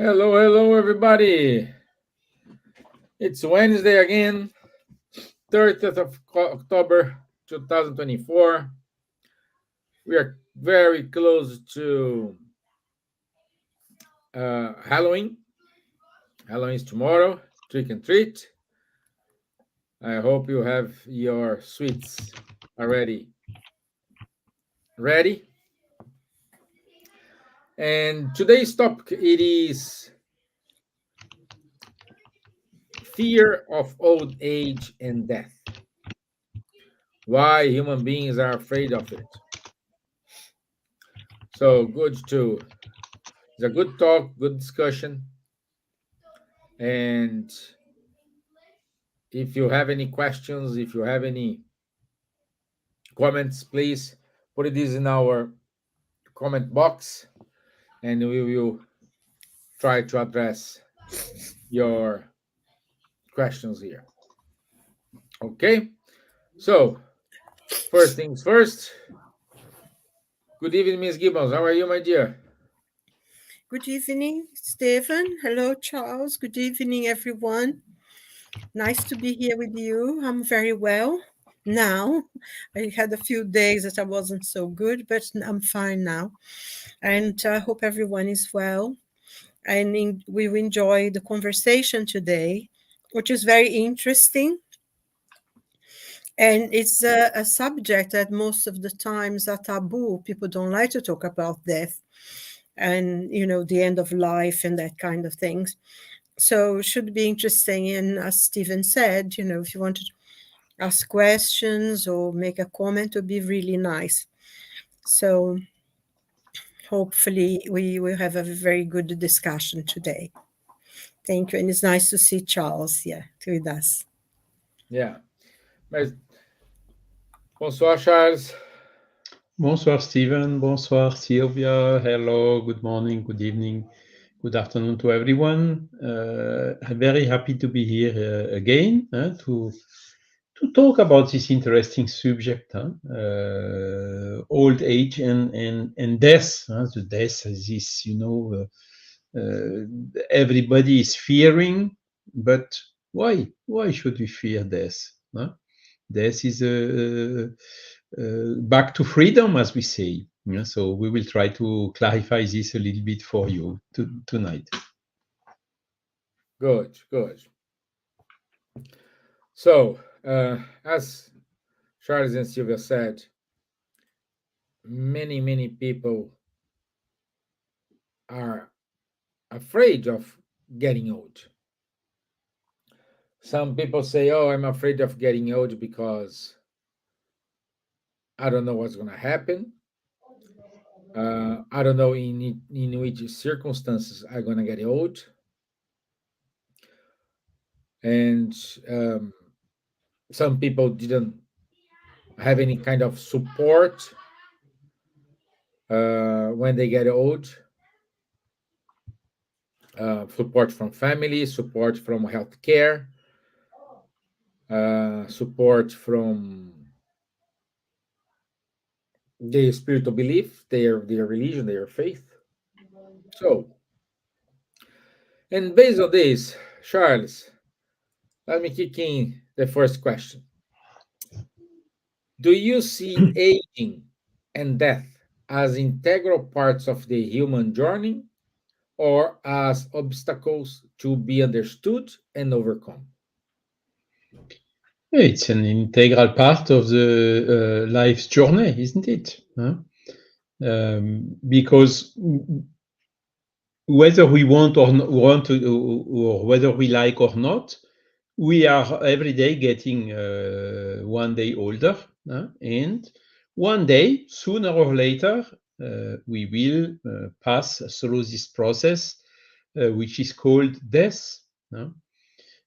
Hello, everybody. It's Wednesday again, 30th of October 2024. We are very close to Halloween. Halloween is tomorrow, trick and treat. I hope you have your sweets already ready. And today's topic it is fear of old age and death. Why human beings are afraid of it. So it's a good talk, good discussion. And if you have any questions, if you have any comments, please put this in our comment box and we will try to address your questions here. Okay, so first things first. Good evening, Miss Gibbons. How are you, my dear? Good evening, Stevan. Hello, Charles. Good evening, everyone. Nice to be here with you. I'm very well now. I had a few days that I wasn't so good, but I'm fine now. And I hope everyone is well. And we enjoy the conversation today, which is very interesting. And it's a subject that most of the times are taboo. People don't like to talk about death and, the end of life and that kind of things. So it should be interesting. And as Steven said, if you want to ask questions or make a comment, it would be really nice. So hopefully we will have a very good discussion today. Thank you. And it's nice to see Charles here with us. Yeah. Bonsoir, Charles. Bonsoir, Steven. Bonsoir, Silvia. Hello, good morning, good evening, good afternoon to everyone. I'm very happy to be here again to talk about this interesting subject, old age and death. The death is this, everybody is fearing, but why? Why should we fear death? Death is back to freedom, as we say. Yeah, so we will try to clarify this a little bit for you tonight. Good. So, as Charles and Silvia said, many people are afraid of getting old. Some people say, "Oh, I'm afraid of getting old because I don't know what's going to happen. I don't know in which circumstances I'm going to get old." And some people didn't have any kind of support when they get old. Support from family, support from healthcare, support from their spiritual belief, their religion, their faith. So, and based on this, Charles, let me kick in the first question. Do you see aging and death as integral parts of the human journey or as obstacles to be understood and overcome? It's an integral part of the life's journey, isn't it? Because whether we want or whether we like or not, we are every day getting one day older, and one day, sooner or later, we will pass through this process, which is called death. And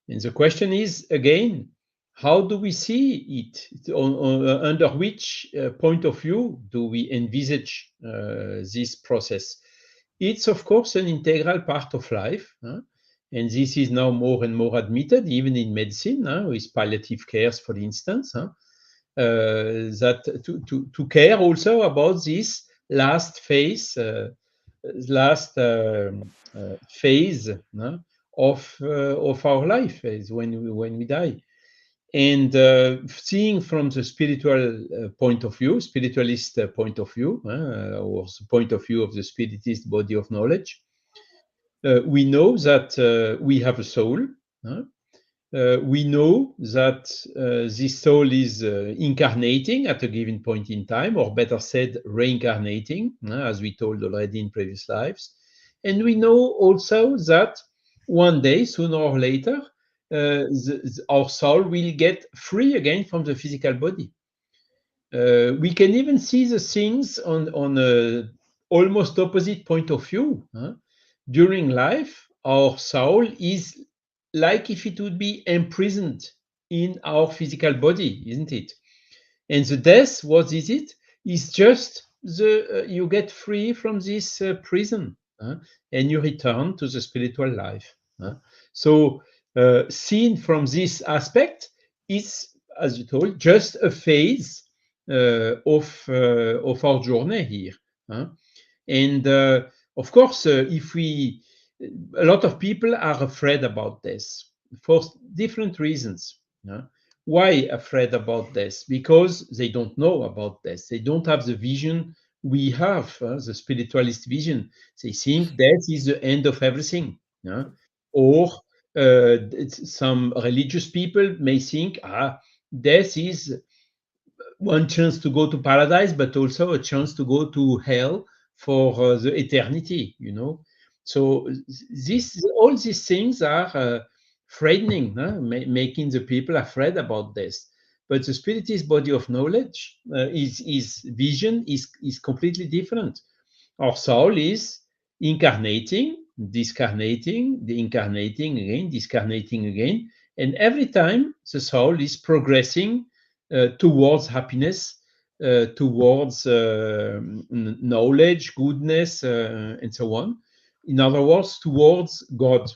the question is, again, how do we see it? Under which point of view do we envisage this process? It's, of course, an integral part of life. And this is now more and more admitted, even in medicine, with palliative cares, for instance, that to care also about this last phase, last phase of our life phase when we die. And seeing from the spiritual point of view, spiritualist point of view, or the point of view of the spiritist body of knowledge, we know that we have a soul. We know that this soul is incarnating at a given point in time, or better said, reincarnating, as we told already in previous lives. And we know also that one day, sooner or later, our soul will get free again from the physical body. We can even see the things on a almost opposite point of view. During life, our soul is like if it would be imprisoned in our physical body, isn't it? And the death, what is it? Is just you get free from this prison, and you return to the spiritual life. So, seen from this aspect, is, as you told, just a phase of our journey here. And of course, if we, a lot of people are afraid about this for different reasons. Why afraid about this? Because they don't know about this. They don't have the vision we have, the spiritualist vision. They think death is the end of everything. Or some religious people may think, death is one chance to go to paradise, but also a chance to go to hell for the eternity, So all these things are frightening, making the people afraid about this. But the spiritist body of knowledge, his vision is completely different. Our soul is incarnating, discarnating, incarnating again, discarnating again. And every time the soul is progressing towards happiness, towards knowledge, goodness, and so on. In other words, towards God.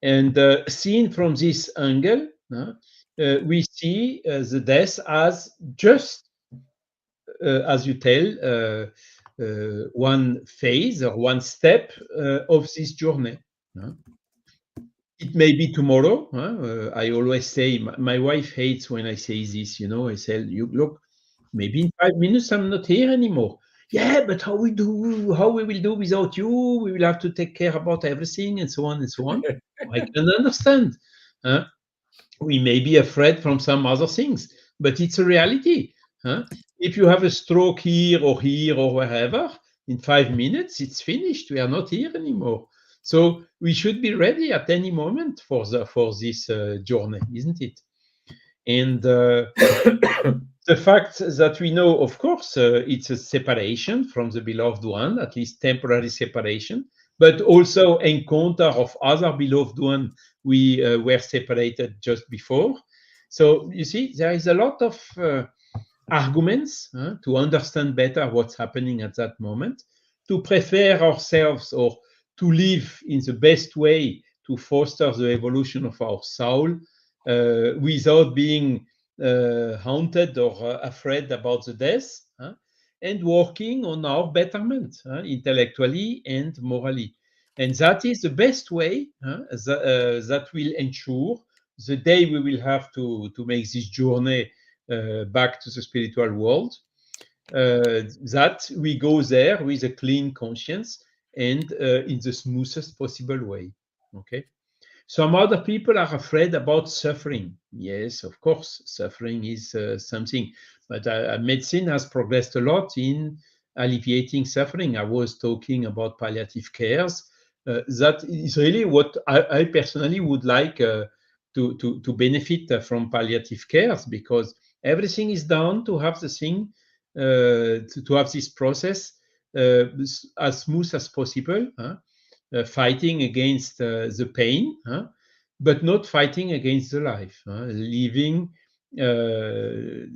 And seen from this angle, we see the death as just, as you tell, one phase or one step of this journey. It may be tomorrow. I always say, my wife hates when I say this, I say, you look, maybe in 5 minutes I'm not here anymore. Yeah, but how we will do without you? We will have to take care about everything and so on and so on. I can understand. We may be afraid from some other things, but it's a reality. If you have a stroke here or wherever, in 5 minutes, it's finished. We are not here anymore. So we should be ready at any moment for this journey, isn't it? And the fact that we know, of course, it's a separation from the beloved one, at least temporary separation, but also encounter of other beloved one we were separated just before. So you see, there is a lot of arguments to understand better what's happening at that moment, to prepare ourselves or to live in the best way to foster the evolution of our soul without being haunted or afraid about the death, and working on our betterment intellectually and morally. And that is the best way that will ensure the day we will have to make this journey back to the spiritual world, that we go there with a clean conscience and in the smoothest possible way. Okay. Some other people are afraid about suffering. Yes, of course, suffering is something, but medicine has progressed a lot in alleviating suffering. I was talking about palliative cares. That is really what I personally would like to benefit from palliative cares, because everything is done to have the thing, to have this process as smooth as possible. Fighting against the pain, but not fighting against the life, leaving the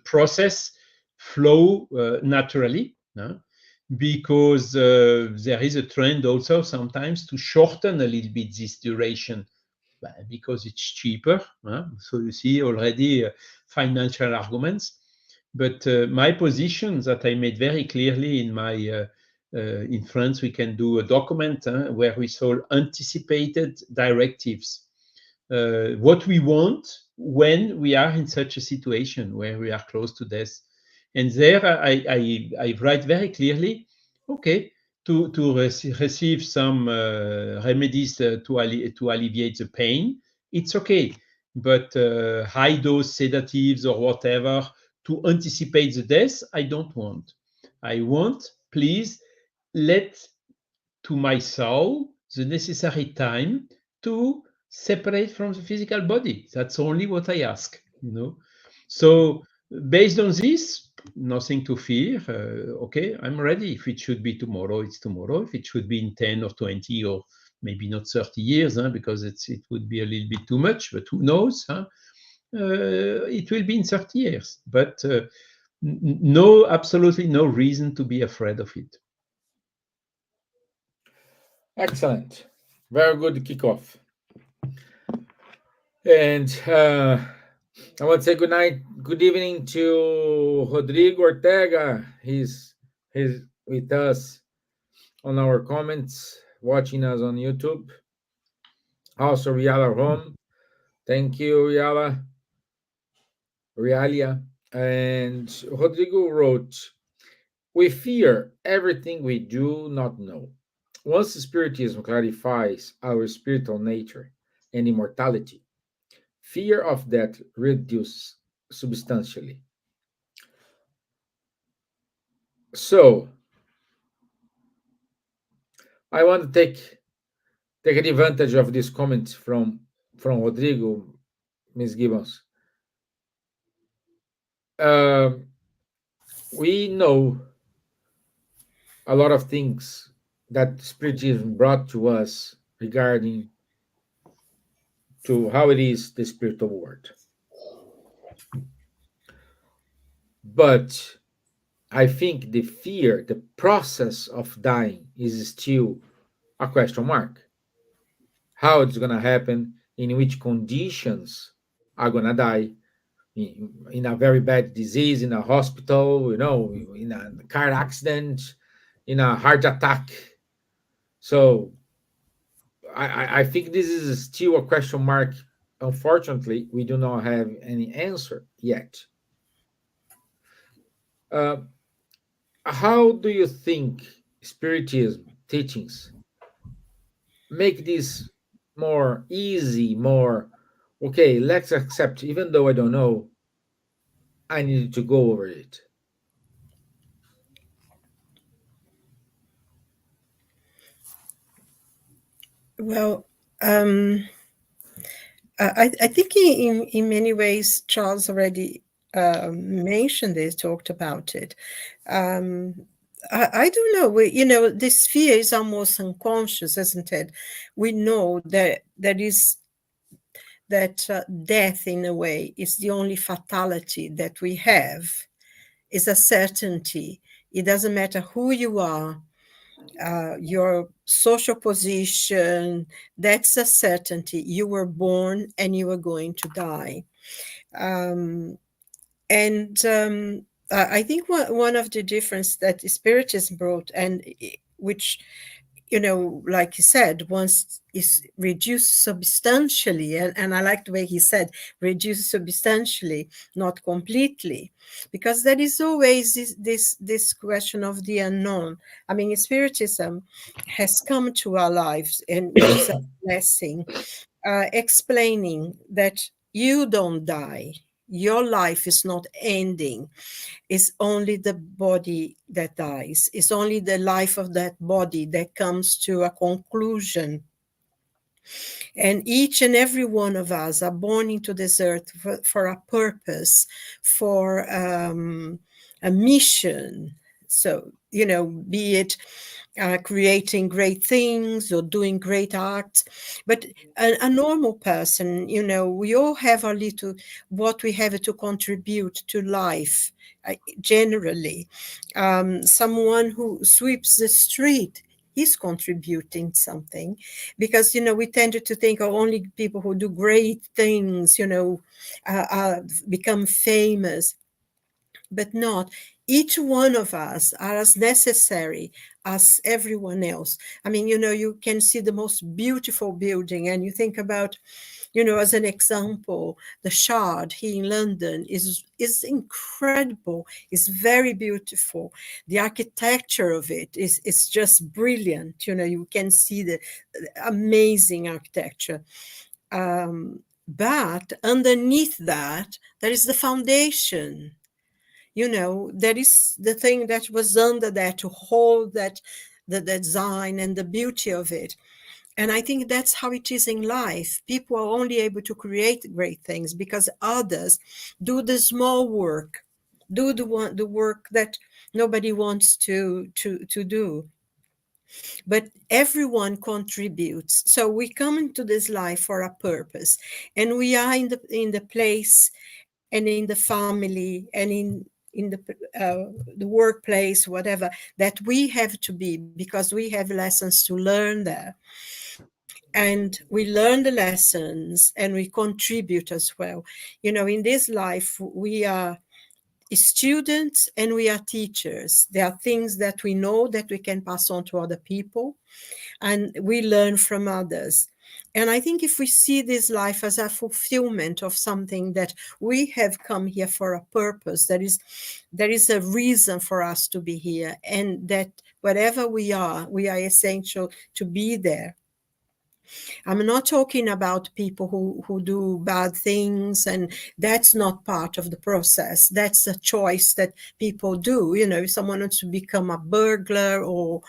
process flow naturally, because there is a trend also sometimes to shorten a little bit this duration, because it's cheaper. So you see already financial arguments. But my position that I made very clearly in my In France, we can do a document where we solve anticipated directives. What we want when we are in such a situation where we are close to death. And there I write very clearly, okay, to receive some remedies to alleviate the pain, it's okay. But high dose sedatives or whatever to anticipate the death, I don't want. I want, please, let to my soul the necessary time to separate from the physical body. That's only what I ask, you know. So based on this, nothing to fear. Okay, I'm ready. If it should be tomorrow, it's tomorrow. If it should be in 10 or 20 or maybe not 30 years, because it would be a little bit too much, but who knows? It will be in 30 years. But no, absolutely no reason to be afraid of it. Excellent. Very good kickoff. And I want to say good night, good evening to Rodrigo Ortega. He's with us on our comments, watching us on YouTube. Also, Riala Rom. Thank you, Riala. Realia. And Rodrigo wrote, we fear everything we do not know. Once Spiritism clarifies our spiritual nature and immortality, fear of death reduces substantially. So, I want to take advantage of this comment from Rodrigo, Ms. Gibbons. We know a lot of things that Spiritism brought to us regarding to how it is the spiritual world. But I think the fear, the process of dying is still a question mark. How it's going to happen, in which conditions are going to die, in a very bad disease, in a hospital, in a car accident, in a heart attack. So I think this is still a question mark. Unfortunately, we do not have any answer yet. Uh, how do you think Spiritism teachings make this more easy, more okay? Let's accept, even though I don't know, I need to go over it. Well, I think in many ways, Charles already mentioned this, talked about it. I don't know. This fear is almost unconscious, isn't it? We know that death, in a way, is the only fatality that we have. Is a certainty. It doesn't matter who you are, your social position, that's a certainty. You were born and you are going to die. I think one of the difference that Spiritism brought, and which, like he said, once is reduced substantially, and I like the way he said reduced substantially, not completely, because there is always this question of the unknown. I mean, Spiritism has come to our lives, and which is a blessing, explaining that you don't die. Your life is not ending. It's only the body that dies. It's only the life of that body that comes to a conclusion. And each and every one of us are born into this earth for a purpose, for a mission. So, be it creating great things or doing great acts. But a normal person, we all have what we have to contribute to life, generally. Someone who sweeps the street, he's contributing something, because we tended to think only people who do great things become famous, but not. Each one of us are as necessary as everyone else. I mean, you can see the most beautiful building, and you think about, as an example, the Shard here in London is incredible. It's very beautiful. The architecture of it is just brilliant. You can see the amazing architecture. But underneath that, there is the foundation. That is the thing that was under there to hold that, the design and the beauty of it. And I think that's how it is in life. People are only able to create great things because others do the small work, do the work that nobody wants to do. But everyone contributes. So we come into this life for a purpose, and we are in the place and in the family and in the workplace, whatever, that we have to be, because we have lessons to learn there. And we learn the lessons and we contribute as well. In this life, we are students and we are teachers. There are things that we know that we can pass on to other people, and we learn from others. And I think if we see this life as a fulfillment of something, that we have come here for a purpose, there is a reason for us to be here, and that whatever we are essential to be there. I'm not talking about people who do bad things, and that's not part of the process. That's a choice that people do. If someone wants to become a burglar or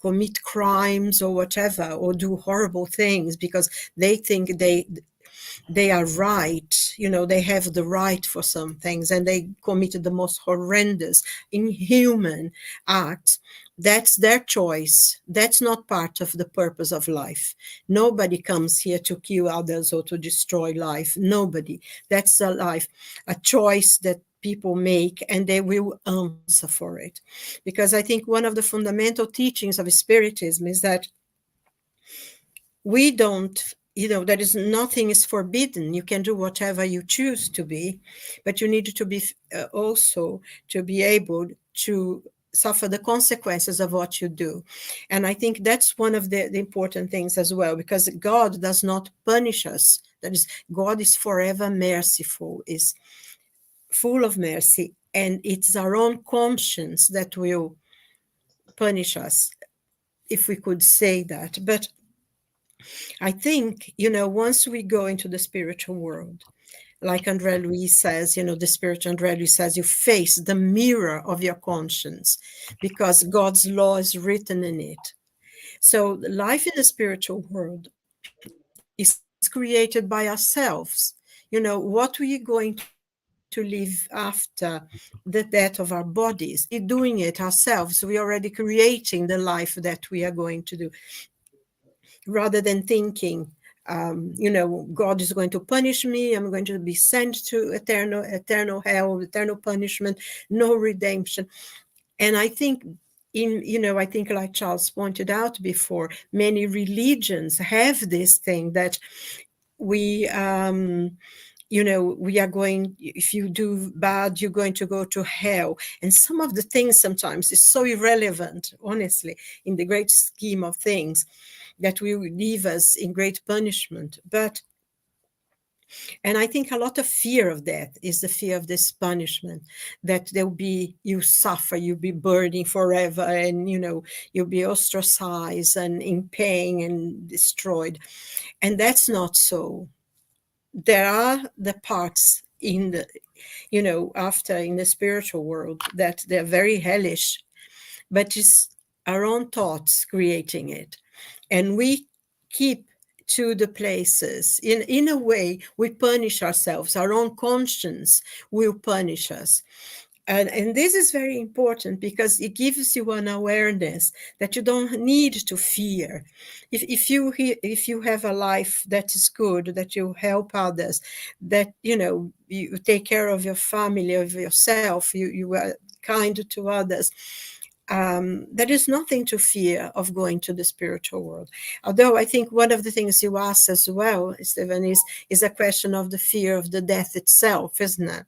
commit crimes or whatever, or do horrible things because they think they are right, they have the right for some things, and they committed the most horrendous, inhuman acts. That's their choice. That's not part of the purpose of life. Nobody comes here to kill others or to destroy life. Nobody. That's a life, a choice that people make, and they will answer for it. Because I think one of the fundamental teachings of Spiritism is that we don't, there is nothing is forbidden. You can do whatever you choose to be, but you need to be also to be able to suffer the consequences of what you do. And I think that's one of the important things as well, because God does not punish us. That is, God is forever merciful, is full of mercy, and it's our own conscience that will punish us, if we could say that. But I think, once we go into the spiritual world, like André Louis says, the spirit André Louis says, you face the mirror of your conscience, because God's law is written in it. So life in the spiritual world is created by ourselves. What are we going to live after the death of our bodies? We're doing it ourselves. We're already creating the life that we are going to do, rather than thinking, God is going to punish me. I'm going to be sent to eternal hell, eternal punishment, no redemption. And I think I think, like Charles pointed out before, many religions have this thing that we we are going, if you do bad, you're going to go to hell. And some of the things sometimes is so irrelevant, honestly, in the great scheme of things, that will leave us in great punishment. And I think a lot of fear of death is the fear of this punishment, that you suffer, you'll be burning forever, and, you'll be ostracized and in pain and destroyed. And that's not so. There are the parts in the, after in the spiritual world, that they're very hellish, but it's our own thoughts creating it. And we keep to the places. In a way, we punish ourselves. Our own conscience will punish us. And this is very important, because it gives you an awareness that you don't need to fear. If you have a life that is good, that you help others, that you take care of your family, of yourself, you are kind to others, there is nothing to fear of going to the spiritual world. Although I think one of the things you asked as well, Stevan, is a question of the fear of the death itself, isn't it?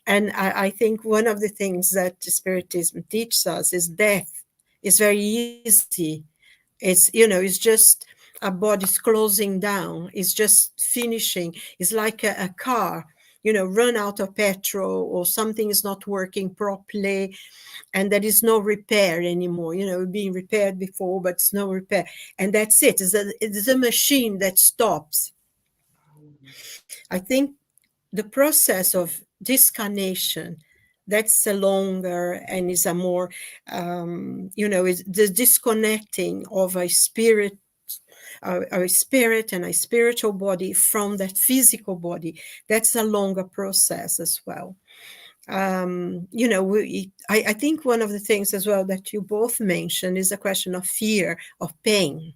And I think one of the things that Spiritism teaches us is death It's very easy. It's just our body's closing down. It's just finishing. It's like a car, run out of petrol, or something is not working properly, and there is no repair anymore. Being repaired before, but it's no repair. And that's it. It's a machine that stops. I think the process of discarnation, that's a longer and is a more, is the disconnecting of a spirit, our spirit and a spiritual body from that physical body. That's a longer process as well. I think one of the things as well that you both mentioned is a question of fear, of pain.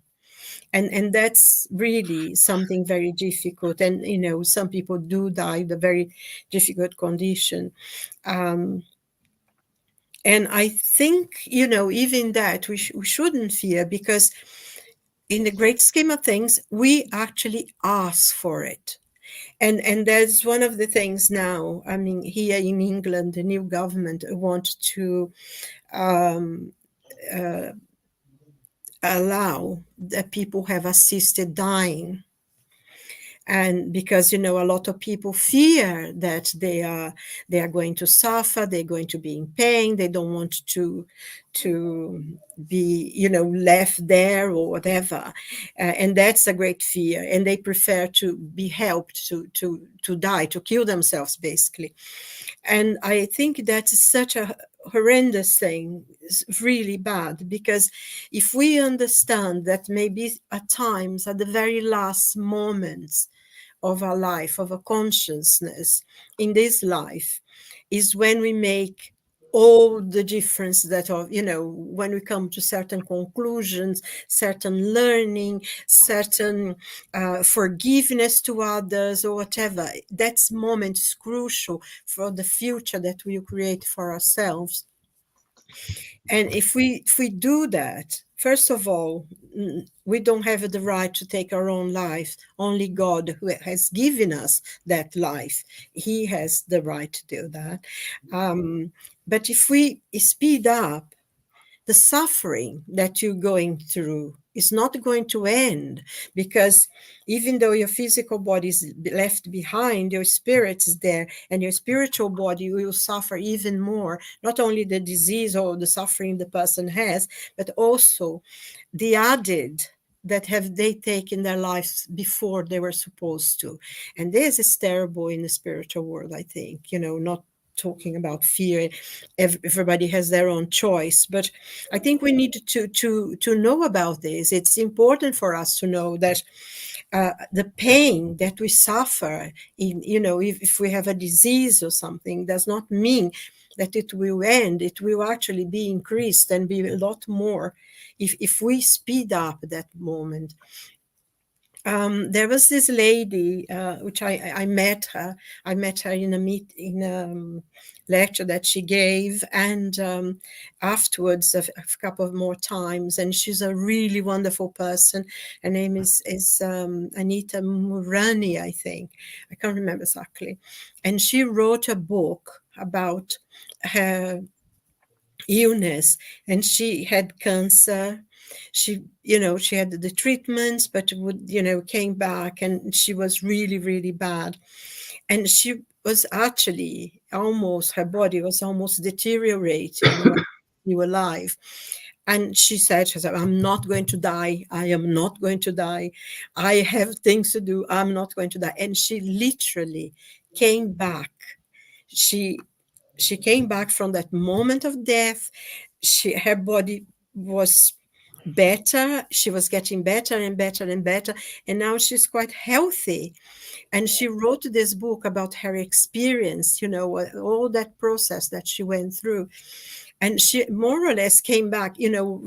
And that's really something very difficult. And, some people do die in a very difficult condition. And I think, even that we shouldn't fear, because in the great scheme of things, we actually ask for it. And that's one of the things now. I mean, here in England, the new government wants to allow that people have assisted dying. And because a lot of people fear that they are going to suffer, they're going to be in pain, they don't want to be left there or whatever, and that's a great fear, and they prefer to be helped to die, to kill themselves basically. And I think that's such a horrendous thing. It's really bad, because if we understand that maybe at times, at the very last moments of our life, of a consciousness in this life, is when we make all the difference, that of when we come to certain conclusions, certain learning, certain forgiveness to others, or whatever. That moment is crucial for the future that we create for ourselves. And if we do that, first of all, we don't have the right to take our own life. Only God, who has given us that life, he has the right to do that. But if we speed up, the suffering that you're going through is not going to end, because even though your physical body is left behind, your spirit is there, and your spiritual body will suffer even more. Not only the disease or the suffering the person has, but also the added that have they taken their lives before they were supposed to. And this is terrible in the spiritual world, I think, not talking about fear. Everybody has their own choice, but I think we need to know about this. It's important for us to know that the pain that we suffer in, if we have a disease or something, does not mean that it will end. It will actually be increased and be a lot more if we speed up that moment. There was this lady, which I met her. I met her in a lecture that she gave, and afterwards a couple of more times. And she's a really wonderful person. Her name is Anita Murani, I think. I can't remember exactly. And she wrote a book about her illness, and she had cancer. She had the treatments, but came back, and she was really, really bad. And she was actually her body was almost deteriorating while she was alive. And she said, I'm not going to die. I am not going to die. I have things to do. I'm not going to die. And she literally came back. She came back from that moment of death. Her body was better. She was getting better and better and better. And now she's quite healthy. And she wrote this book about her experience, all that process that she went through. And she more or less came back,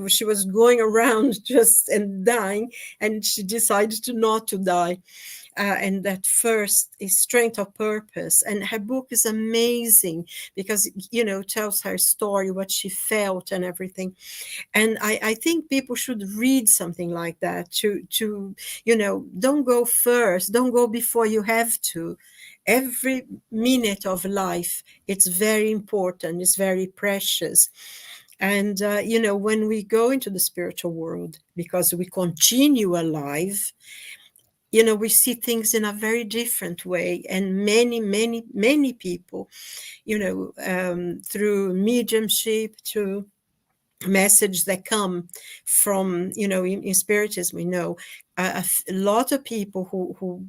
she was going around just and dying, and she decided not to die. And that first is strength of purpose. And her book is amazing because, tells her story, what she felt and everything. And I think people should read something like that to don't go first, don't go before you have to. Every minute of life, it's very important, it's very precious. And, when we go into the spiritual world, because we continue alive, we see things in a very different way. And many, many, many people, through mediumship, to messages that come from, in Spiritism, we know a lot of people who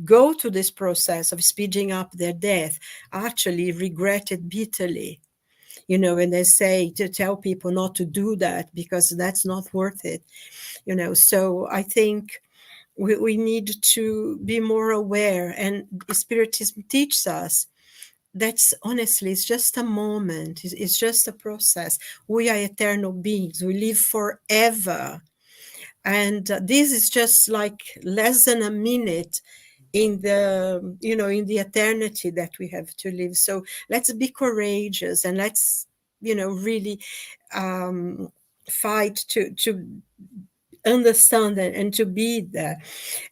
go to this process of speeding up their death actually regret it bitterly, and they say to tell people not to do that because that's not worth it, so I think we need to be more aware, and Spiritism teaches us that's honestly, it's just a moment, it's just a process. We are eternal beings, we live forever, and this is just like less than a minute in the in the eternity that we have to live. So let's be courageous, and let's really fight to understand and to be there.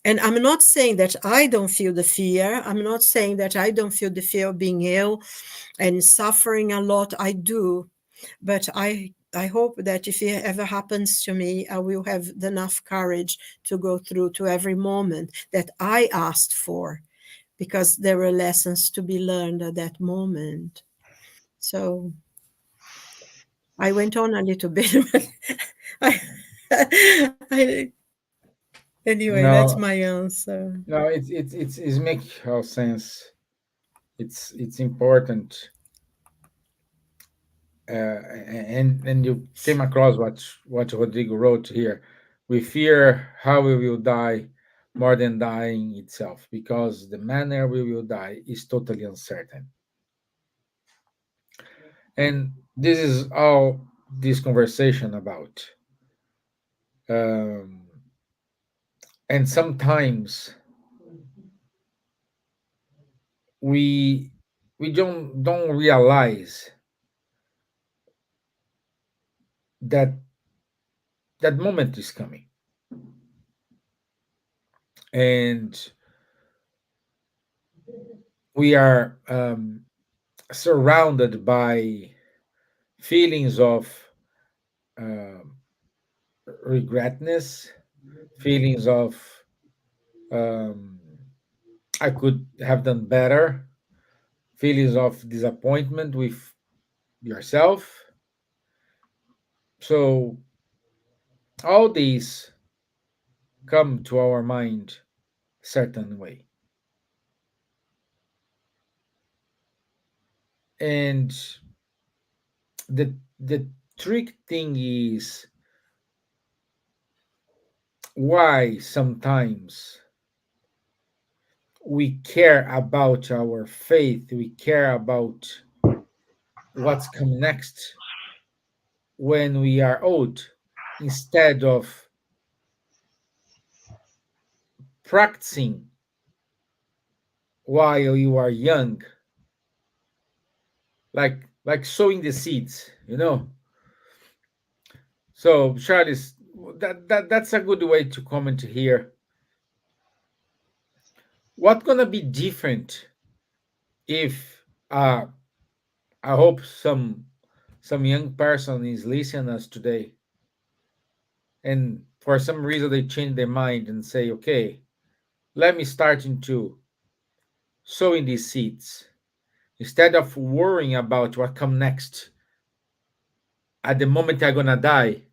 And I'm not saying that I don't feel the fear. I'm not saying that I don't feel the fear of being ill and suffering a lot. I do. But I hope that if it ever happens to me, I will have enough courage to go through to every moment that I asked for, because there were lessons to be learned at that moment. So I went on a little bit. But I, anyway, that's No, my answer. no, it's make all sense. It's important, and you came across what Rodrigo wrote here. We fear how we will die more than dying itself, because the manner we will die is totally uncertain. And this is all this conversation about. Um, and sometimes we we don't realize that that moment is coming, and we are surrounded by feelings of um regretness, feelings of um, I could have done better, feelings of disappointment with yourself. So all these come to our mind certain way, and the trick thing is why sometimes we care about our faith, we care about what's coming next when we are old, instead of practicing while you are young, like sowing the seeds, So Charles, that's a good way to comment here. What gonna be different if I hope some young person is listening us today, and for some reason they change their mind and say, okay, let me start into sowing these seeds instead of worrying about what come next. At the moment I'm gonna die,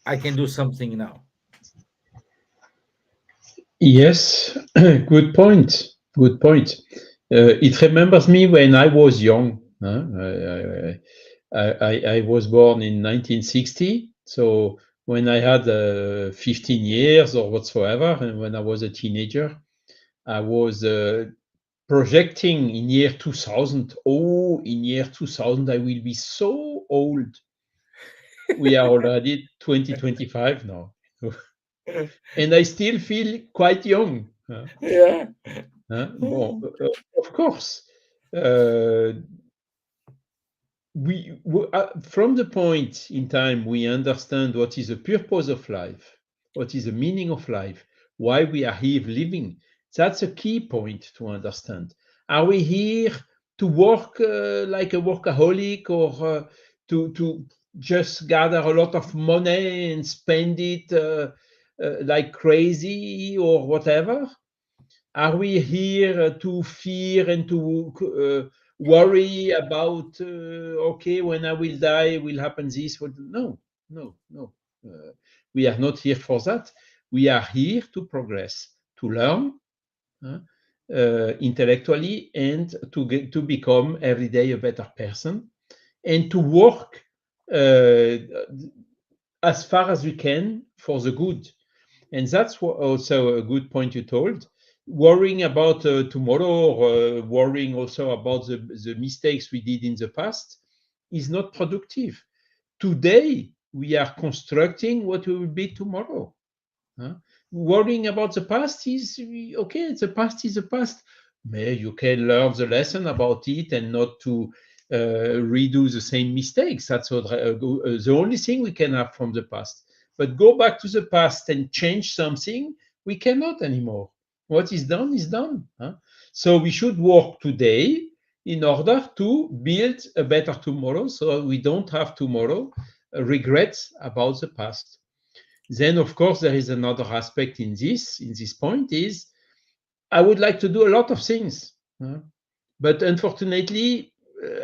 I can do something now. Yes, good point. Good point. It remembers me when I was young. Huh? I was born in 1960. So when I had 15 years or whatsoever, and when I was a teenager, I was projecting in year 2000. Oh, in year 2000, I will be so old. We are already 2025 now. And I still feel quite young. Huh? Yeah. Bon, of course, uh, from the point in time we understand what is the purpose of life, what is the meaning of life, why we are here living. That's a key point to understand. Are we here to work like a workaholic, or to just gather a lot of money and spend it like crazy or whatever? Are we here to fear and to worry about, okay, when I will die, will happen this? No, no, no. We are not here for that. We are here to progress, to learn intellectually, and to become every day a better person, and to work as far as we can for the good. And that's also a good point you told. Worrying about tomorrow, or worrying also about the mistakes we did in the past, is not productive. Today, we are constructing what we will be tomorrow. Worrying about the past is okay. The past is the past. You can learn the lesson about it and not to redo the same mistakes. That's what, the only thing we can have from the past. But go back to the past and change something, we cannot anymore. What is done is done. So we should work today in order to build a better tomorrow, so we don't have tomorrow regrets about the past. Then, of course, there is another aspect in this point is, I would like to do a lot of things, but unfortunately,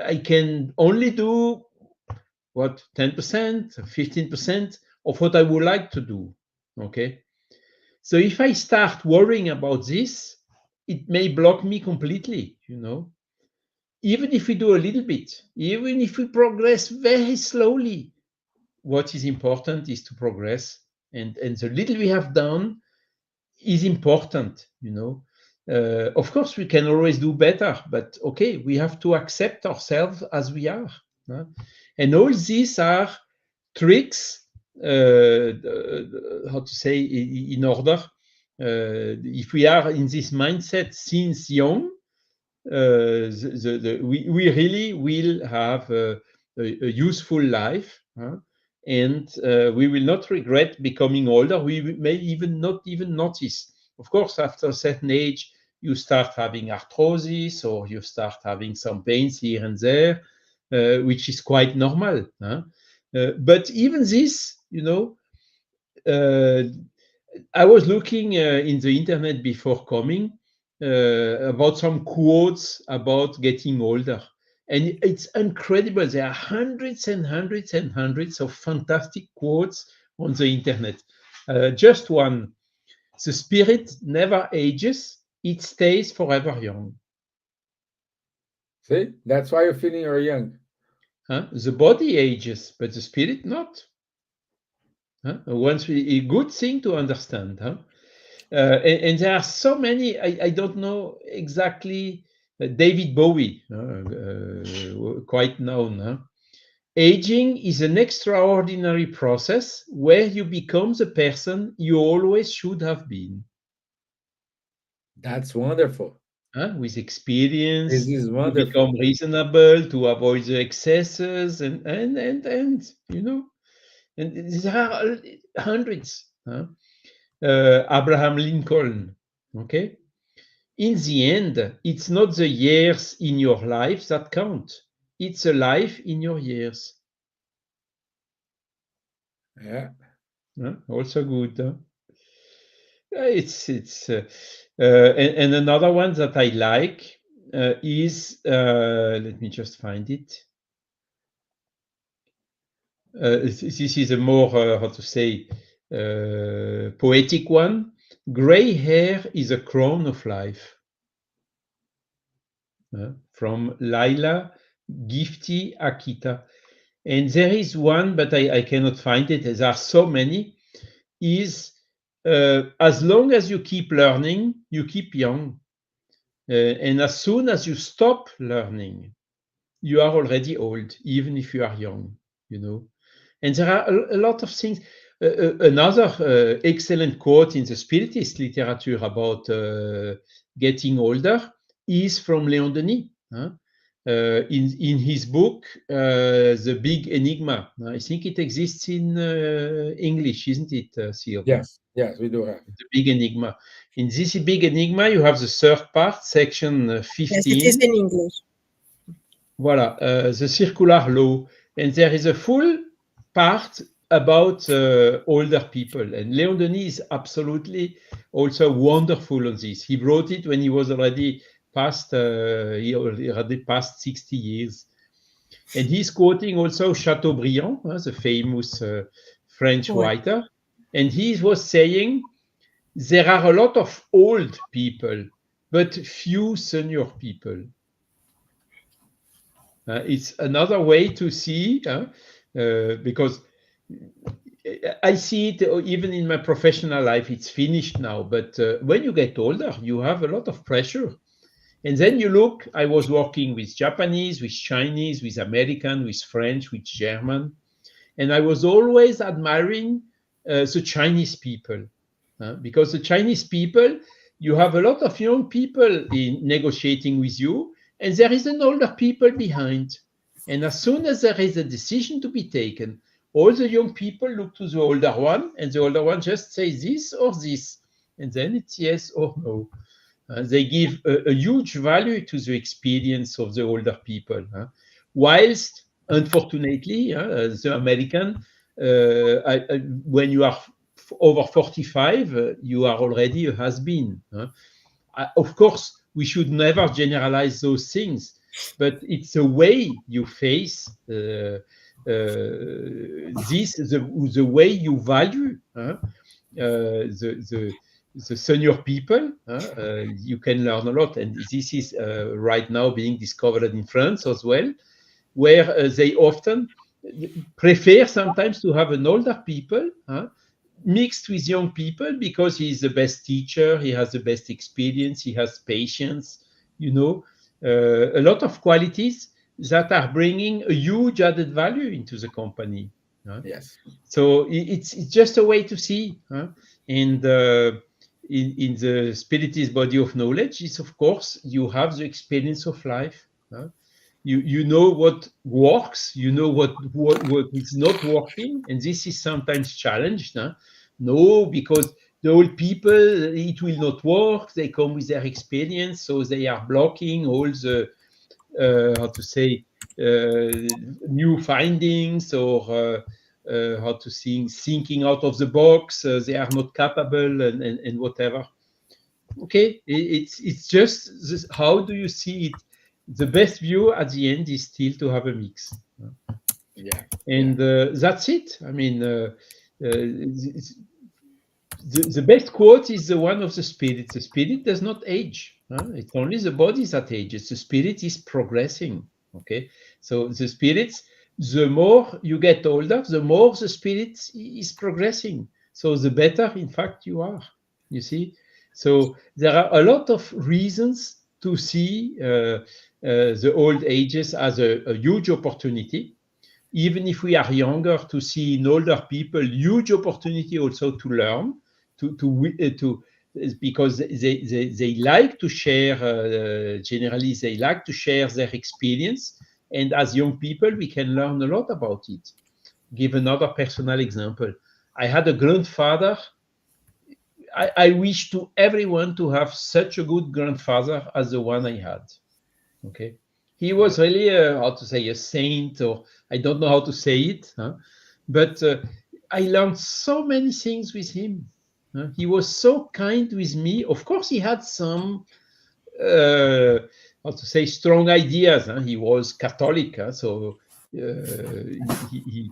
I can only do 10%, 15% of what I would like to do. Okay, so if I start worrying about this, it may block me completely. Even if we do a little bit, even if we progress very slowly, what is important is to progress, and the little we have done is important. Of course, we can always do better, but okay, we have to accept ourselves as we are. And all these are tricks, how to say, in order, if we are in this mindset since young, we really will have a useful life, and we will not regret becoming older. We may even not even notice. Of course, after a certain age, you start having arthrosis, or you start having some pains here and there, which is quite normal. But even this, I was looking in the internet before coming about some quotes about getting older. And it's incredible. There are hundreds and hundreds and hundreds of fantastic quotes on the internet. Just one: the spirit never ages, it stays forever young. See, that's why you're feeling you're young. The body ages, but the spirit not. A good thing to understand. And there are so many, I don't know exactly. David Bowie, quite known. Aging is an extraordinary process where you become the person you always should have been. That's wonderful. With experience, This is to wonderful. become reasonable, to avoid the excesses, and and there are hundreds. Abraham Lincoln, okay? In the end, it's not the years in your life that count. It's a life in your years. Yeah. Also good. And another one that I like is, let me just find it. This is a more, how to say, poetic one. Gray hair is a crown of life. From Laila Gifty Akita. And there is one, but I cannot find it. There are so many. Is as long as you keep learning, you keep young. And as soon as you stop learning, you are already old, even if you are young, And there are a lot of things. Another excellent quote in the Spiritist literature about getting older is from Léon Denis. In his book, The Big Enigma. I think it exists in English, isn't it, Silvia? Yes, we do have. The Big Enigma. In this Big Enigma, you have the third part, section Yes, it is 15. in English. Voilà, the circular law. And there is a full part about older people. And Leon Denis is absolutely also wonderful on this. He wrote it when he was already past, he already passed 60 years. And he's quoting also Chateaubriand, the famous French writer. And he was saying, there are a lot of old people, but few senior people. It's another way to see, because I see it even in my professional life, it's finished now. But when you get older, you have a lot of pressure. And then you look, I was working with Japanese, with Chinese, with American, with French, with German. And I was always admiring the Chinese people. Because the Chinese people, you have a lot of young people in negotiating with you, and there is an older people behind. And as soon as there is a decision to be taken, all the young people look to the older one, and the older one just says this or this, and then it's yes or no. They give a huge value to the experience of the older people. Whilst, unfortunately, the American, when you are over 45, you are already a has-been. Of course, we should never generalize those things, but it's a way you face this, the way you value the senior people. You can learn a lot, and this is right now being discovered in France as well, where they often prefer sometimes to have an older people mixed with young people, because he's the best teacher, he has the best experience, he has patience, a lot of qualities that are bringing a huge added value into the company. Yes. So it's just a way to see. And in the Spiritist body of knowledge is, of course, you have the experience of life. You know what works, you know what is not working, and this is sometimes challenged. No, because the old people, it will not work. They come with their experience, so they are blocking all the new findings, or how to thinking out of the box. They are not capable, and whatever. Okay, it's just this, how do you see it? The best view at the end is still to have a mix. Yeah. And that's it. I mean, the best quote is the one of the spirit. The spirit does not age. It's only the body that ages. The spirit is progressing. Okay, so the spirits, the more you get older, the more the spirit is progressing. So the better, in fact, you are. You see. So there are a lot of reasons to see the old ages as a huge opportunity. Even if we are younger, to see in older people huge opportunity also to learn, because they like to share. Generally, they like to share their experience, and as young people, we can learn a lot about it. Give another personal example. I had a grandfather. I wish to everyone to have such a good grandfather as the one I had. Okay, he was really how to say, a saint, or I don't know how to say it, but I learned so many things with him. He was so kind with me. Of course, he had some how to say, strong ideas. He was Catholic, so he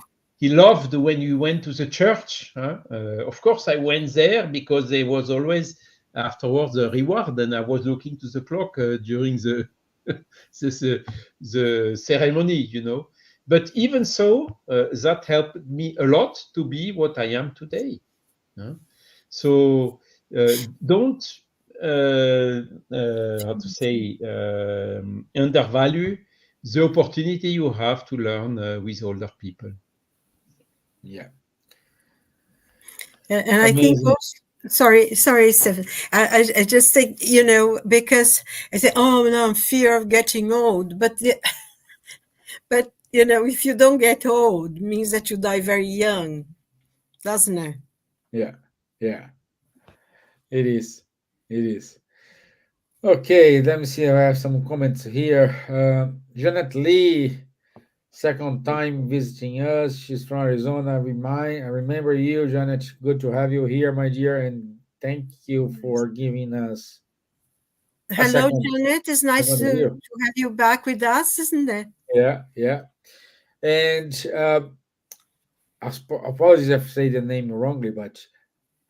loved when you went to the church. Of course, I went there because there was always afterwards a reward, and I was looking to the clock during the the ceremony, But even so, that helped me a lot to be what I am today. So don't how to say, undervalue the opportunity you have to learn with older people. Yeah. And I think also, sorry, Stevan. I just think, because I say, oh no, I'm fear of getting old, but if you don't get old, it means that you die very young, doesn't it? Yeah. It is. Okay, let me see. I have some comments here. Janet Lee, second time visiting us. She's from Arizona. I remember you, Janet. Good to have you here, my dear, and thank you for giving us a Hello, Janet. It's nice second view. to have you back with us, isn't it? Yeah, yeah. And apologies if I say the name wrongly, but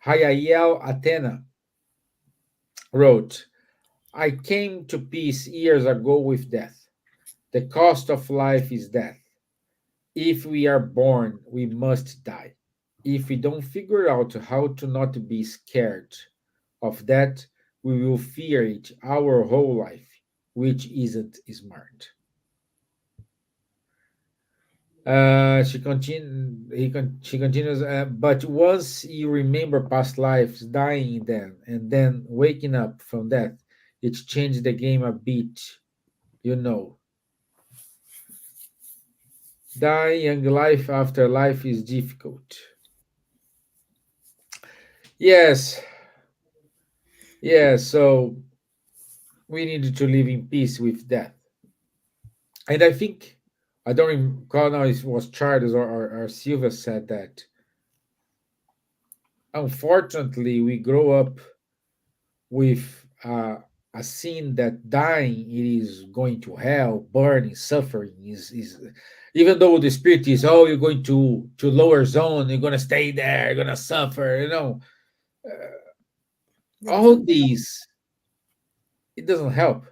Hayayel Athena wrote, I came to peace years ago with death. The cost of life is death. If we are born, we must die. If we don't figure out how to not be scared of that, we will fear it our whole life, which isn't smart. She continues, but once you remember past lives, dying in them, and then waking up from that, it changed the game a bit, you know. Die young life after life is difficult. Yes, yes, so we needed to live in peace with death. And I think, I don't recall now if it was Charles or Silvia said that, unfortunately, we grow up with a scene that dying it is going to hell, burning, suffering is even though the spirit is, oh, you're going to lower zone, you're going to stay there, you're going to suffer, That all doesn't. these, it doesn't help.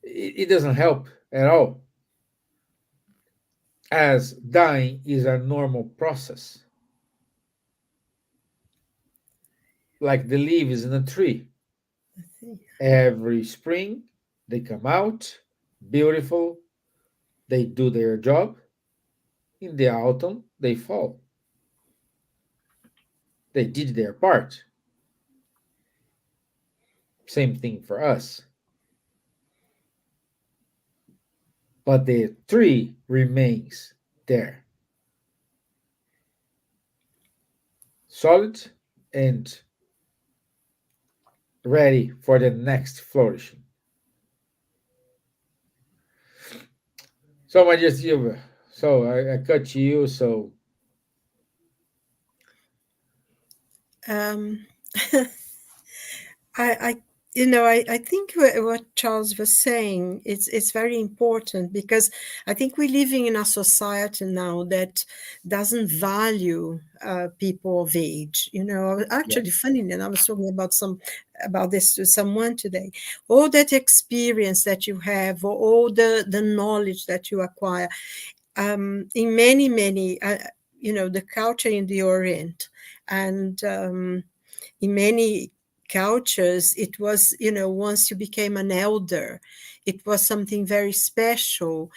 It doesn't help at all, as dying is a normal process, like the leaves in a tree. Every spring they come out beautiful, they do their job. In the autumn they fall. They did their part. Same thing for us. But the tree remains there, solid and ready for the next flourishing. So, my dear Silvia, so I cut you. So, Um, I I think what Charles was saying it's very important because I think we're living in a society now that doesn't value people of age. yeah, Actually, funny enough, I was talking about this to someone today. All that experience that you have, or all the knowledge that you acquire, in many the culture in the Orient and. In many cultures it was, once you became an elder, it was something very special.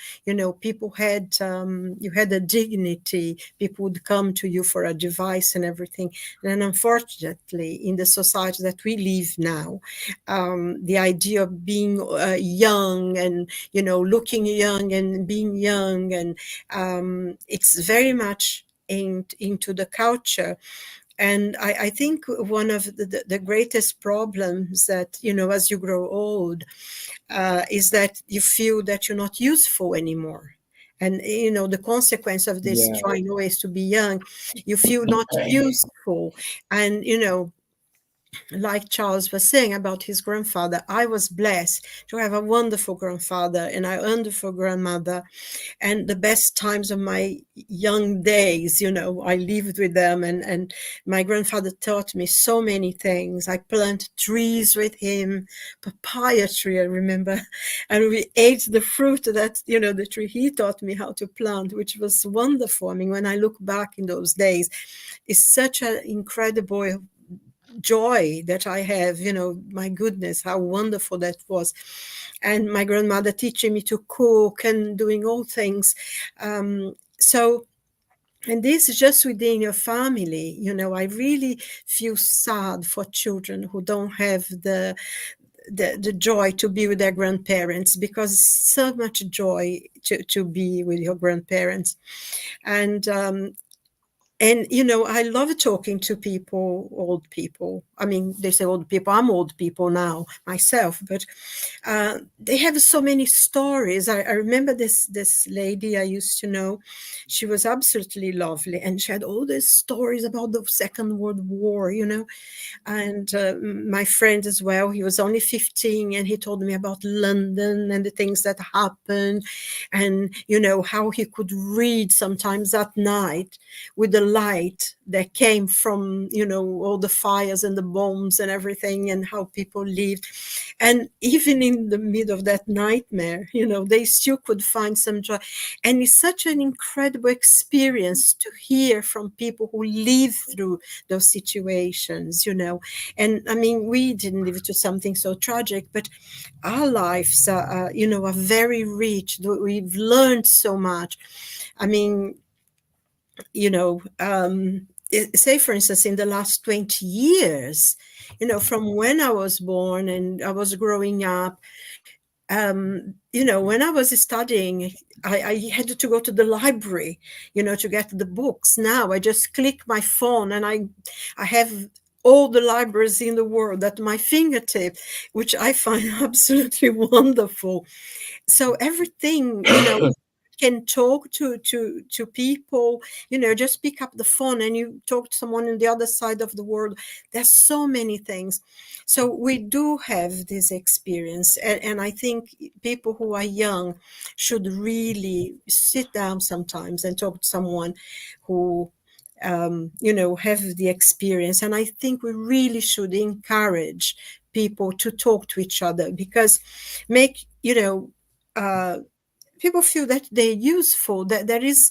People had, you had a dignity, people would come to you for advice and everything. And unfortunately, in the society that we live now, the idea of being young and, looking young and being young, and it's very much into the culture. And I think one of the greatest problems that, as you grow old, is that you feel that you're not useful anymore. And, the consequence of this yeah, trying always to be young, you feel not useful. And, like Charles was saying about his grandfather, I was blessed to have a wonderful grandfather and a wonderful grandmother, and the best times of my young days, I lived with them, and my grandfather taught me so many things. I planted trees with him, papaya tree, I remember, and we ate the fruit that, the tree he taught me how to plant, which was wonderful. I mean, when I look back in those days, it's such an incredible joy that I have, my goodness, how wonderful that was. And my grandmother teaching me to cook and doing all things. So, and this is just within your family. I really feel sad for children who don't have the joy to be with their grandparents, because it's so much joy to be with your grandparents. And And I love talking to people, old people. I mean, they say old people, I'm old people now myself, but they have so many stories. I remember this lady I used to know. She was absolutely lovely, and she had all these stories about the Second World War, and my friend as well, he was only 15, and he told me about London and the things that happened, and how he could read sometimes at night with the light that came from all the fires and the bombs and everything, and how people lived. And even in the middle of that nightmare, they still could find some joy. And it's such an incredible experience to hear from people who live through those situations. And I mean, we didn't live through something so tragic, but our lives are very rich. We've learned so much. I mean, say for instance, in the last 20 years, from when I was born and I was growing up, when I was studying, I had to go to the library, to get the books. Now I just click my phone and I have all the libraries in the world at my fingertip, which I find absolutely wonderful. So everything, can talk to people, just pick up the phone and you talk to someone on the other side of the world. There's so many things. So we do have this experience, and I think people who are young should really sit down sometimes and talk to someone who have the experience. And I think we really should encourage people to talk to each other, because make people feel that they're useful, that there is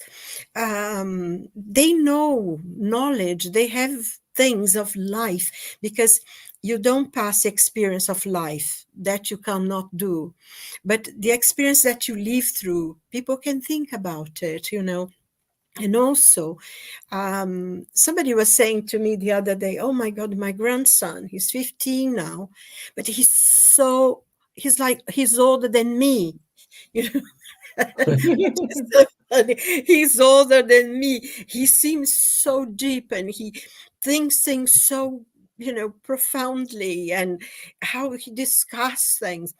they know knowledge, they have things of life, because you don't pass experience of life that you cannot do, but the experience that you live through, people can think about it. And also, somebody was saying to me the other day, oh my God, my grandson, he's 15 now, but he's older than me. you know It's so funny. He's older than me. He seems so deep, and he thinks things so, profoundly, and how he discusses things.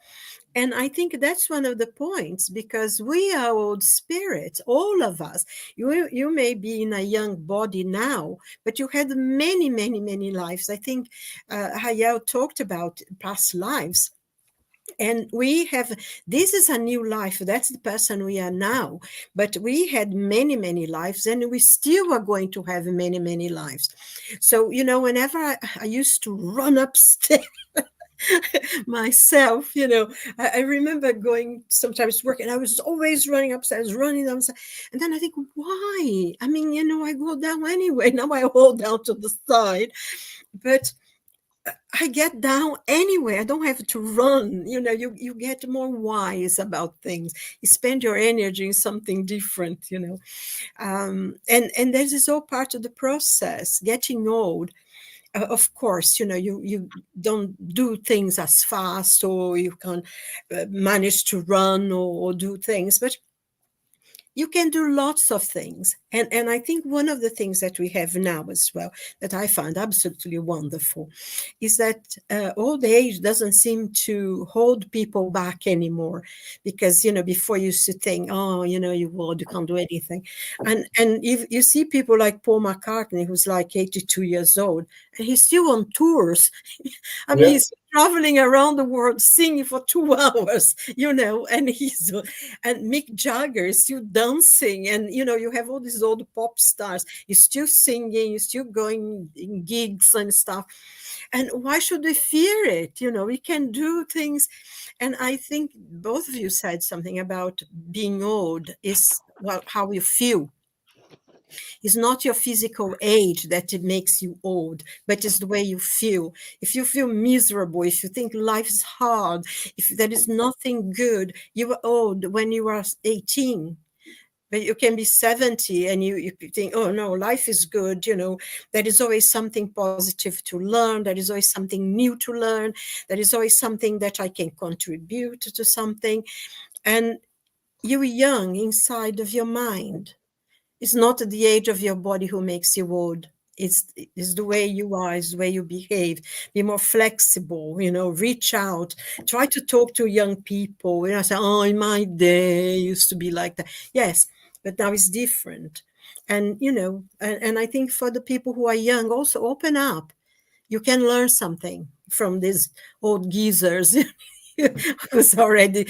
And I think that's one of the points, because we are old spirits, all of us. You may be in a young body now, but you had many, many, many lives. I think Hayao talked about past lives. And we have, this is a new life. That's the person we are now. But we had many, many lives, and we still are going to have many, many lives. So, whenever I used to run upstairs myself, I remember going sometimes to work, and I was always running upstairs, running downstairs. And then I think, why? I mean, I go down anyway. Now I hold down to the side. But I get down anyway. I don't have to run. You get more wise about things. You spend your energy in something different, and this is all part of the process. Getting old, of course, you don't do things as fast, or you can manage to run or do things, but you can do lots of things. And I think one of the things that we have now as well, that I find absolutely wonderful, is that old age doesn't seem to hold people back anymore. Because, before you used to think, oh, you're old, you can't do anything. And if you see people like Paul McCartney, who's like 82 years old, and he's still on tours. I mean, Yeah. he's traveling around the world singing for 2 hours, and Mick Jagger is still dancing, and you have all these old pop stars, you're still singing, you're still going in gigs and stuff. And why should we fear it? We can do things. And I think both of you said something about being old is, well, how you feel. It's not your physical age that it makes you old, but it's the way you feel. If you feel miserable, if you think life is hard, if there is nothing good, you were old when you were 18. But you can be 70 and you think, oh no, life is good. There is always something positive to learn. There is always something new to learn. There is always something that I can contribute to something. And you're young inside of your mind. It's not the age of your body who makes you old. It's the way you are, it's the way you behave. Be more flexible, reach out. Try to talk to young people. Say, oh, in my day, it used to be like that. Yes, but now it's different. And I think for the people who are young, also open up. You can learn something from these old geezers who's already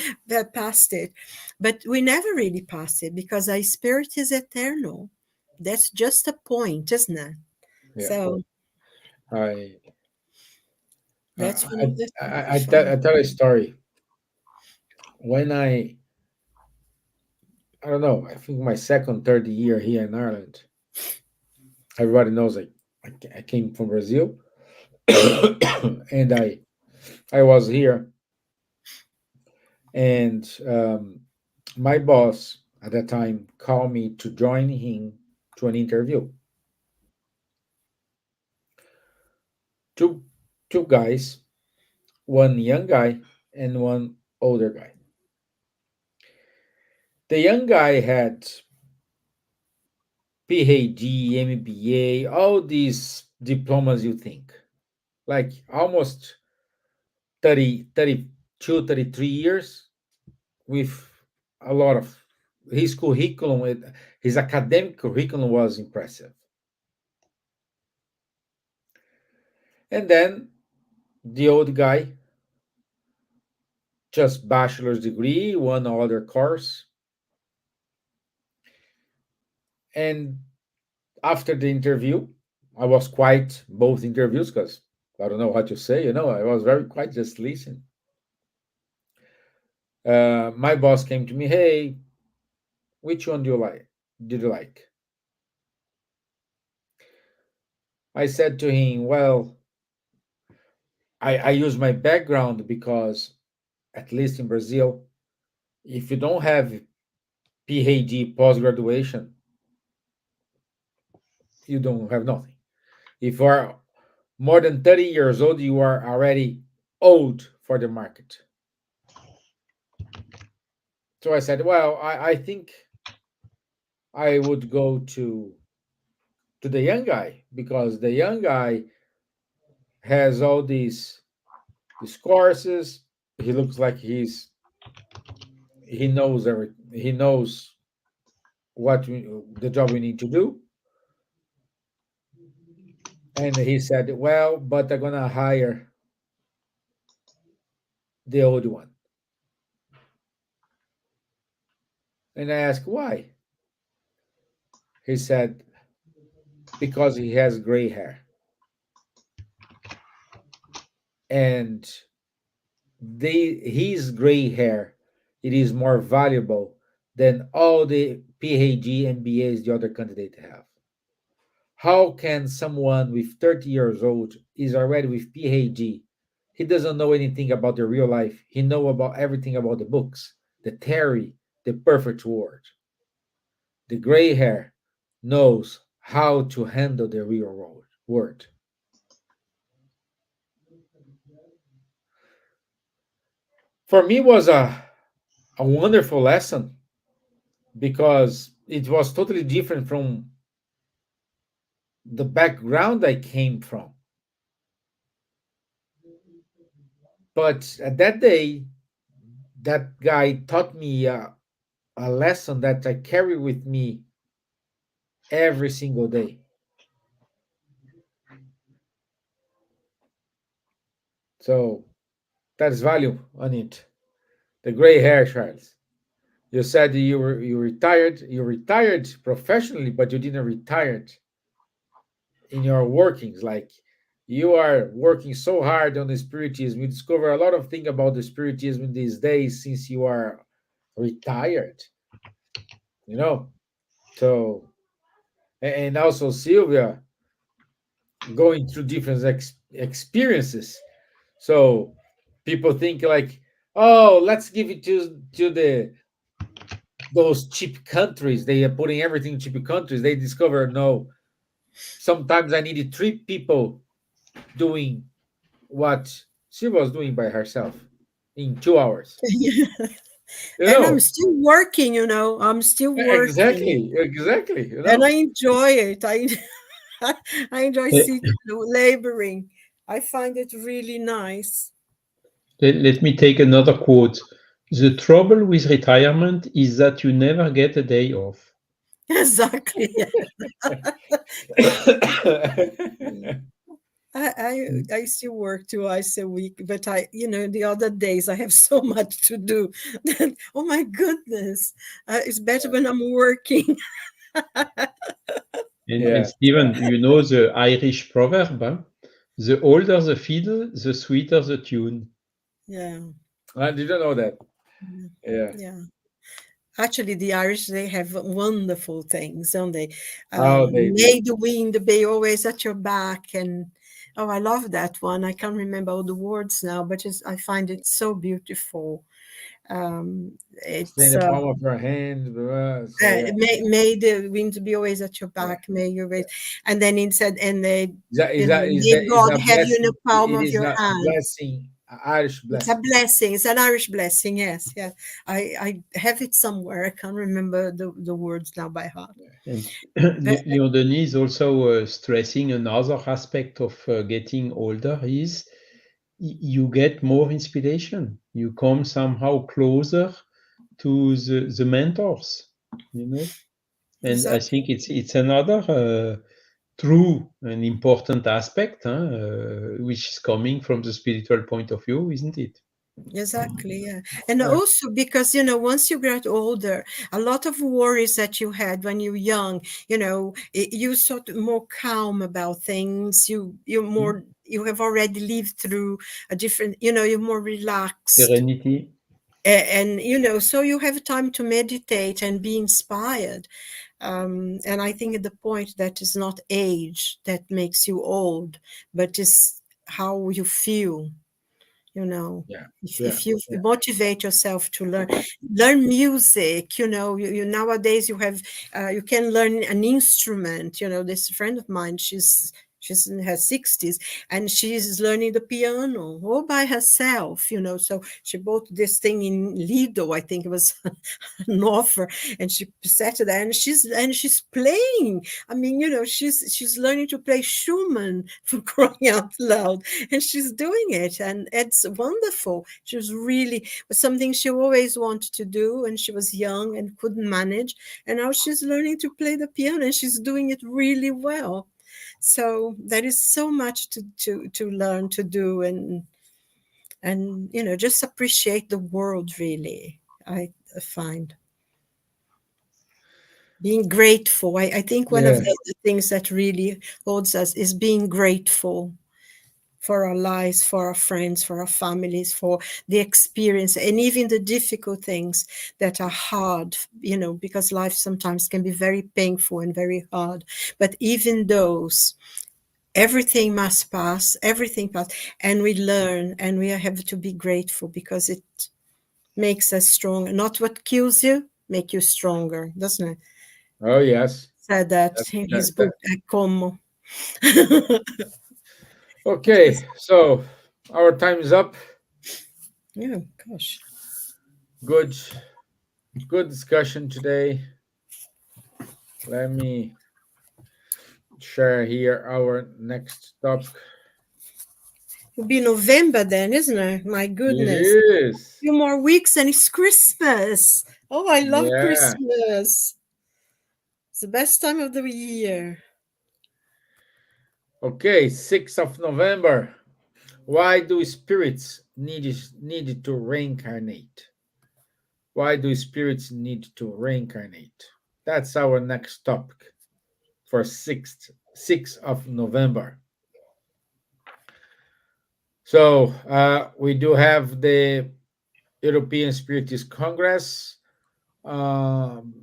past it. But we never really pass it because our spirit is eternal. That's just a point, isn't it? Yeah. So I that's one of the things for I me. tell a story. When I don't know, I think my second, third year here in Ireland, everybody knows I came from Brazil, and I was here, and my boss at that time called me to join him to an interview. Two two guys, one young guy and one older guy. The young guy had PhD, MBA, all these diplomas you think, like almost 30, 32, 33 years with a lot of his curriculum, his academic curriculum was impressive. And then the old guy, just bachelor's degree, one other course. And after the interview, I was quiet both interviews because I don't know what to say. I was very quiet, just listening. My boss came to me, hey, which one do you like? Did you like? I said to him, well, I use my background because, at least in Brazil, if you don't have PhD post graduation, you don't have nothing. If you are more than 30 years old, you are already old for the market. So I said, well, I think I would go to the young guy because the young guy has all these courses. He looks like he knows he knows the job we need to do. And he said, well, but they're gonna hire the old one. And I asked why. He said, because he has gray hair. And his gray hair, it is more valuable than all the PhD MBAs the other candidate have. How can someone with 30 years old is already with PhD? He doesn't know anything about the real life. He know about everything about the books, the theory, the perfect word. The gray hair knows how to handle the real world. For me, was a wonderful lesson because it was totally different from the background I came from. But at that day, that guy taught me a lesson that I carry with me every single day. So that's value on it. The gray hair, Charles. You said you retired. You retired professionally, but you didn't retire in your workings. Like you are working so hard on the spiritism. You discover a lot of things about the spiritism these days since you are retired. You know. So and also Silvia going through different experiences. So people think like, oh, let's give it to the those cheap countries. They are putting everything in cheap countries. They discover no. Sometimes I needed three people doing what she was doing by herself in 2 hours. You And I'm know, still working, I'm still working, exactly. You and I know, enjoy it. I enjoy Eh, sitting, laboring. I find it really nice. Let me take another quote. The trouble with retirement is that you never get a day off. Exactly. I still work twice a week, but the other days I have so much to do that, oh my goodness, it's better when I'm working. And yeah, Steven, you know the Irish proverb, huh? The older the fiddle, the sweeter the tune. Yeah. I didn't know that. Yeah. Yeah. Yeah. Actually, the Irish, they have wonderful things, don't they? Oh, they do. May the wind be always at your back. And oh, I love that one. I can't remember all the words now, but I find it so beautiful. Stay in It's the palm of your hand. So yeah, may the wind be always at your yeah. back. May you always, and then it said, and they, Is may that is God a have you in the blessing? palm It of is your a hand. blessing, a Irish It's a blessing. blessing. It's an Irish blessing. Yes, yes. I have it somewhere. I can't remember the words now by heart. And But Leon Denis is also stressing another aspect of getting older is you get more inspiration. You come somehow closer to the mentors, you know. And I exactly, think it's another true and important aspect, huh, which is coming from the spiritual point of view, isn't it? exactly, yeah. And Yeah. also because once you get older, a lot of worries that you had when you were young, you sort of more calm about things. Mm. You have already lived through a different, you're more relaxed. Serenity. And so you have time to meditate and be inspired. And I think the point that is not age that makes you old, but is how you feel. Yeah. Yeah. If you Yeah. motivate yourself to learn music, you nowadays you can learn an instrument. This friend of mine, she's in her 60s, and she's learning the piano all by herself. So she bought this thing in Lido, I think it was an offer, and she sat there, and she's playing. I mean, she's learning to play Schumann, for crying out loud, and she's doing it, and it's wonderful. She was really something she always wanted to do, and she was young and couldn't manage, and now she's learning to play the piano, and she's doing it really well. So there is so much to learn to do, and just appreciate the world, really. I find being grateful. I think one of Yeah. the things that really holds us is being grateful for our lives, for our friends, for our families, for the experience, and even the difficult things that are hard, because life sometimes can be very painful and very hard. But even those, everything must pass, everything pass, and we learn, and we have to be grateful because it makes us strong. Not what kills you, make you stronger, doesn't it? Oh yes. Said that That, in his that, book, that. Como. Okay. So our time is up. Yeah, gosh. Good. Good discussion today. Let me share here our next topic. It'll be November then, isn't it? My It goodness. is. Few more weeks and it's Christmas. Oh, I love Yeah. Christmas. It's the best time of the year. Okay. 6th of November. Why do spirits need to reincarnate? Why do spirits need to reincarnate? That's our next topic for 6th of November. So we do have the European Spiritist Congress, um,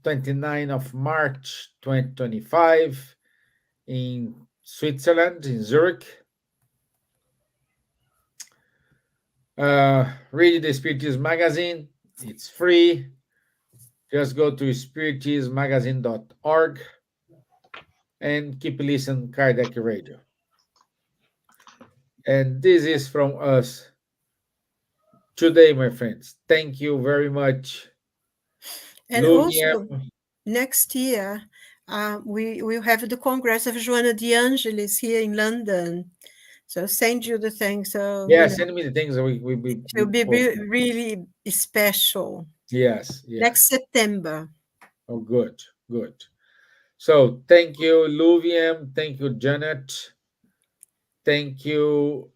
29th of March 2025 in Switzerland, in Zurich. Read the Spiritism magazine. It's free. Just go to spiritismagazine.org and keep listening Kardec Radio. And this is from us today, my friends. Thank you very much, And Louvier. also, next year, we will have the Congress of Joana de Angelis here in London. So send you the thing. So, Yeah, send me the things that it will be post. really special. Yes, Next yes. September. Oh, good, good. So thank you, Louvier. Thank you, Janet. Thank you,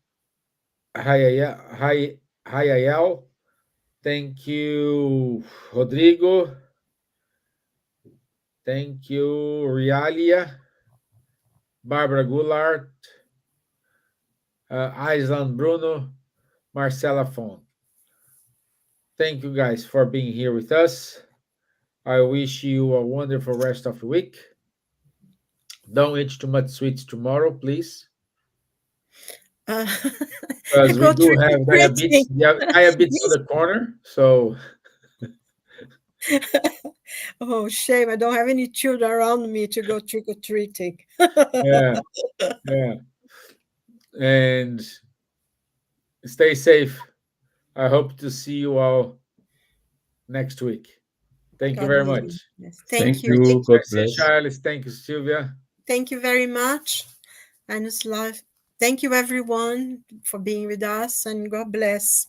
Hayayel. Thank you, Rodrigo. Thank you, Realia, Barbara Goulart, Aislan Bruno, Marcela Fon. Thank you guys for being here with us. I wish you a wonderful rest of the week. Don't eat too much sweets tomorrow, please, Uh, because and we go do trick or have treating. diabetes. Diabetes on Yes. the corner. So Oh, shame. I don't have any children around me to go trick or treating. yeah, yeah. And stay safe. I hope to see you all next week. Thank you God very willing. much. Yes. Thank Thank you. you. God Merci, bless. Charles. Thank you, Silvia. Thank you very much. And it's life. Thank you, everyone, for being with us. And God bless.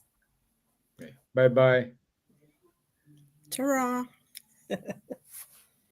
Bye bye. Ta-ra.